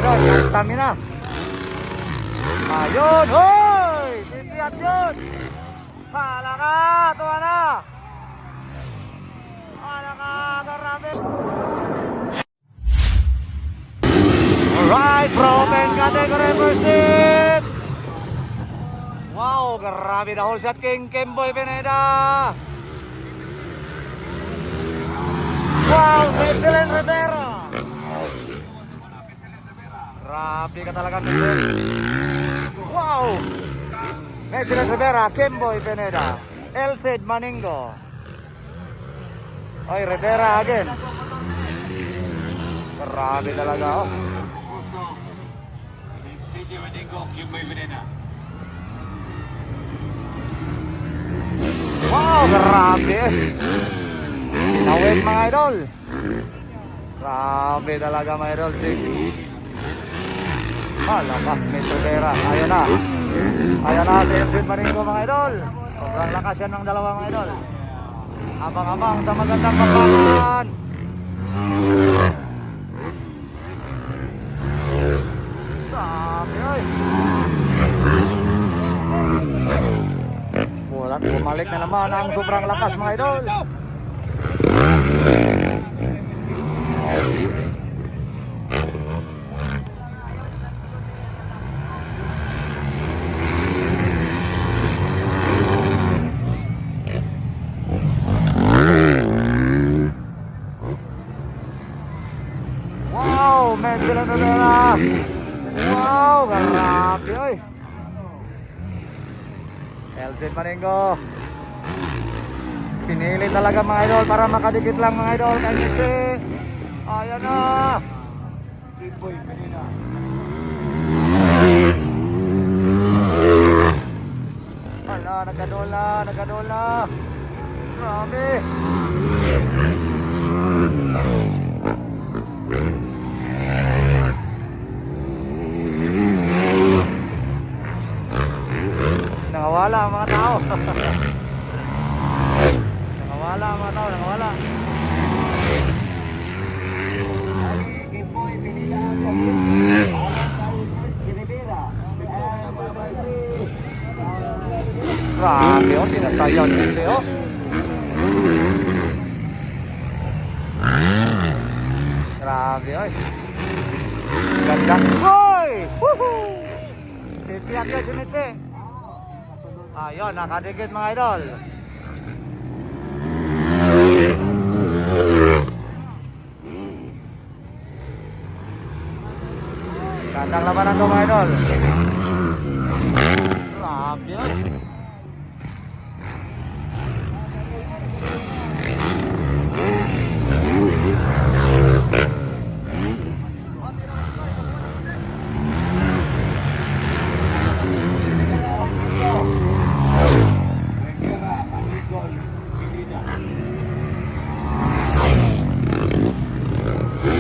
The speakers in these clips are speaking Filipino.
idol. May stamina. Ayun. Hoy! Si Fiat yun. Hala ka. Tuwa na. Hala ka. Karami. Alright. Broken category first hit. Wow. Grabe na whole shot King Kemboy Pineda. Wow. Excellent Rivera. Grabe ka talaga, Miguel. Wow! Excellent Rivera, Kemboy Pineda, Elcid Maningo. Oy, Rivera again. Grabe talaga, oh. Elcid Maningo, Kemboy Pineda. Wow, grabe. Nawin mga idol. Grabe talaga mga idol. Hala ka, Miss Rivera. Ayun na. Ayun na si Elcid Maningo mga idol. Sobrang lakas yan ng dalawa mga idol. Abang-abang sa magandang papangan. Grabe oy. Bumalik na naman ang sobrang lakas mga idol. Sila Rivera. Wow, grabe oy. Elcid Maningo. Pinili talaga mga idol para makadikit lang mga idol kay Mitzi. Ayan na. Kemboy Pineda. Hala, nagadola. Grabe. Nangawala ang mga tao. Nangawala ang mga tao, nangawala. Kemboy Pineda. Si Rivera. Grabe, oh, tinasayaw din siya, oh. Grabe, oy. Ganda. Hoy! Woohoo! Si Fiat yun, si Mitzi. Ayun, nakadikit mga idol. Gandang labanan to mga idol. Grabe yun.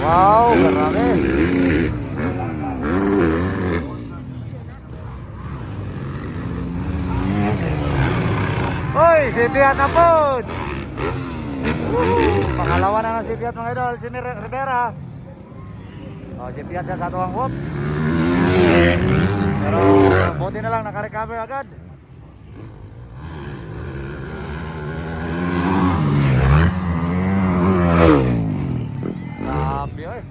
Wow, grabe. Hoy, si Fiat na po. Pangalawa na nga si Fiat mga idol, si Rivera. Oh, si Fiat siya sa tuwang whoops. Pero buti na lang nakarecover agad. Grabe oy.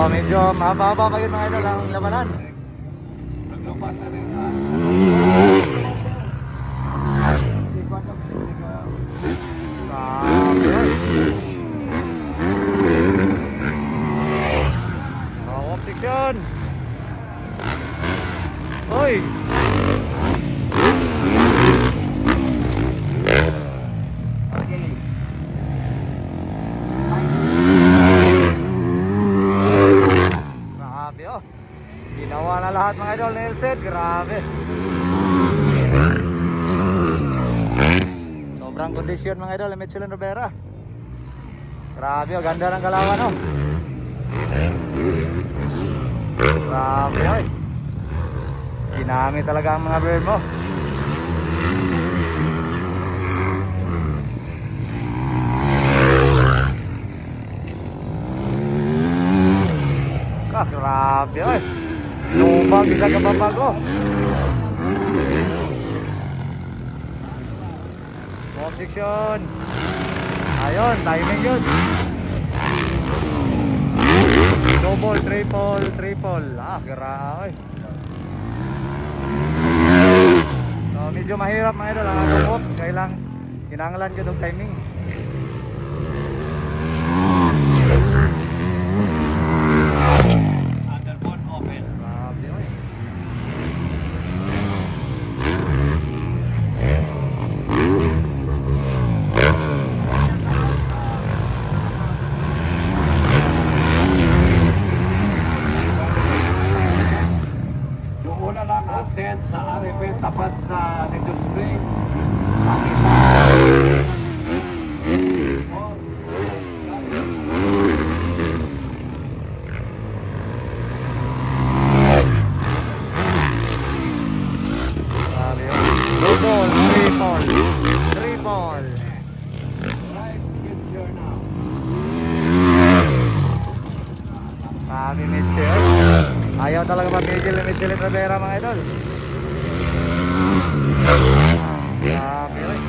Medyo mahaba pa yun mga idol ang labanan. Naglupat na rin. Walk section. Hoy. Grabe oh. Ginawa na lahat mga idol ni Elcid. Grabe. Sobrang kondisyon mga idol ni Mitchell Rivera. Grabe oh. Ganda ng galawan oh. Grabe oh. Ginamit talaga ang mga bird mo. Grabe oy. Lumang isa ka babago. Objection. Ayun, timing yun. Double, triple. Grabe. So, medyo mahirap mga idol ang atong hooks. Kailang kinangalan ko ng timing. Underboard open. Grabe oy. Doon na lang attend sa RFP tapat sa Little Spring. Grabe oy. Double, triple. Right, picture now. Grabe Mitchell. Ayaw talaga mapigil ni Mitchell Rivera mga idol. Grabe oy.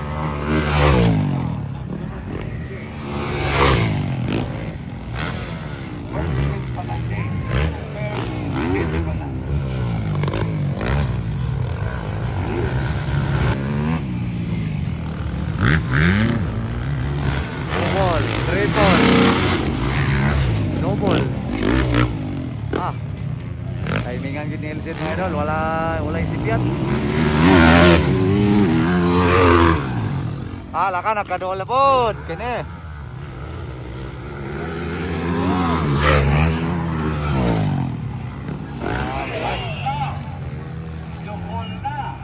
First swing pa lang din. First hit pa lang. Double, triple. Double. Timingan gid ni Elsid mga idol, wala isipiat. Laka nagkadool na pod kini. Lukol na.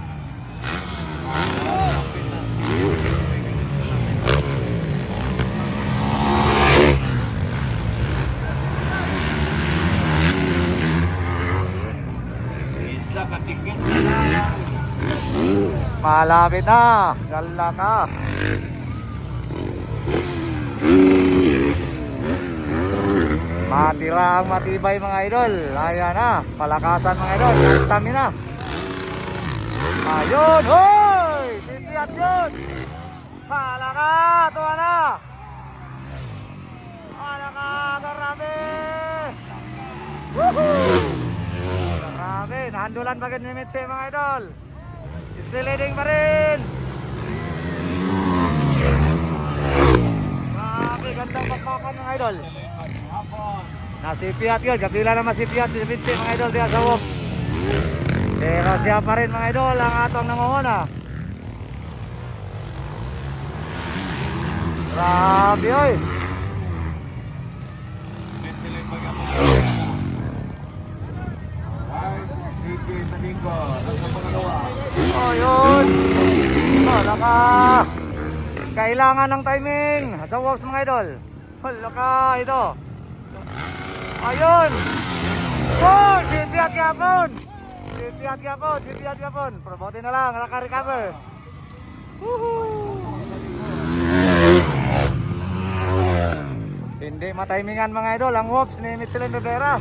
Isa katikit na lang. Malapit na, gala ka. Matira ang matibay mga idol. Ayan na, palakasan mga idol, stamina. Ayun, hoy! Sipiat yun! Hala ka, tuwa na! Hala ka, grabe! Woohoo! Grabe, nahandulan pa ni Mitse mga idol. Still leading pa rin! Grabe, gandang bakbakan mga idol. Nasipiat yun, kapila naman sipiat si Mitse mga idol diya sa walk. Pero siya pa rin mga idol ang atong nangunguna. Grabe oy. CJ Domingo, nasa pangalawa. Oh, yun. Wala ka. Kailangan ng timing sa walks mga idol. Wala ka, ito. Ayun. Oh, sipiat yapon. Sipiat yapon. Promote na lang, naka-recover. Woohoo. Hindi matimingan mga idol ang whoops ni Mitchell Rivera.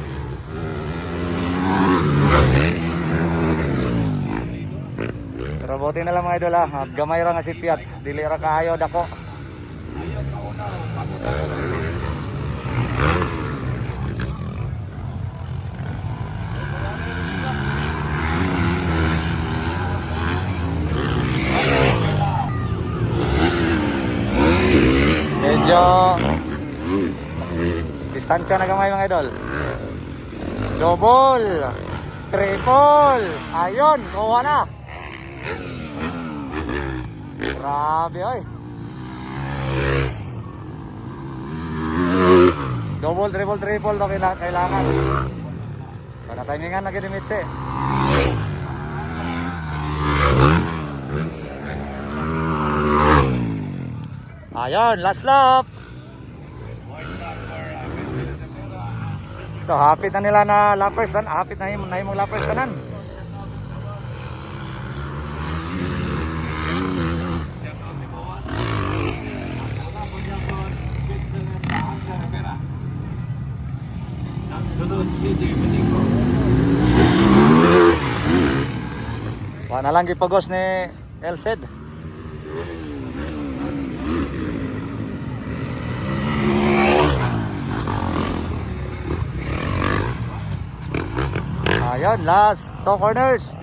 Pero buti na lang mga idol ha, gamay ra nga si Piat, dili ra kaayo dako. Medyo distansya na gamay mga idol. Double, triple, ayun, kuha na. Grabe oy. Double, triple to kailangan. So na-timingan na gini Mitse. Ayun, last lap. So hapit na nila na lappers, hapit na himong lappers kanan. Wala lang gipagos ni Elced. Ayun, last 2 corners.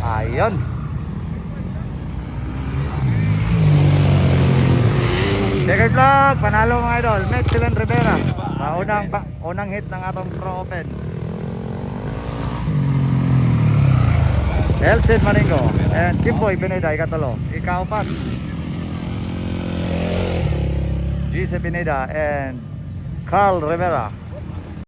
Ayun. Checkered vlog, panalo mga idol. Mexilan Rivera. Unang hit ng atong Pro Open. Elcid Maningo and Kimboy Pineda, ikatalo. Ikaapat, Gise Pineda and Carl Rivera.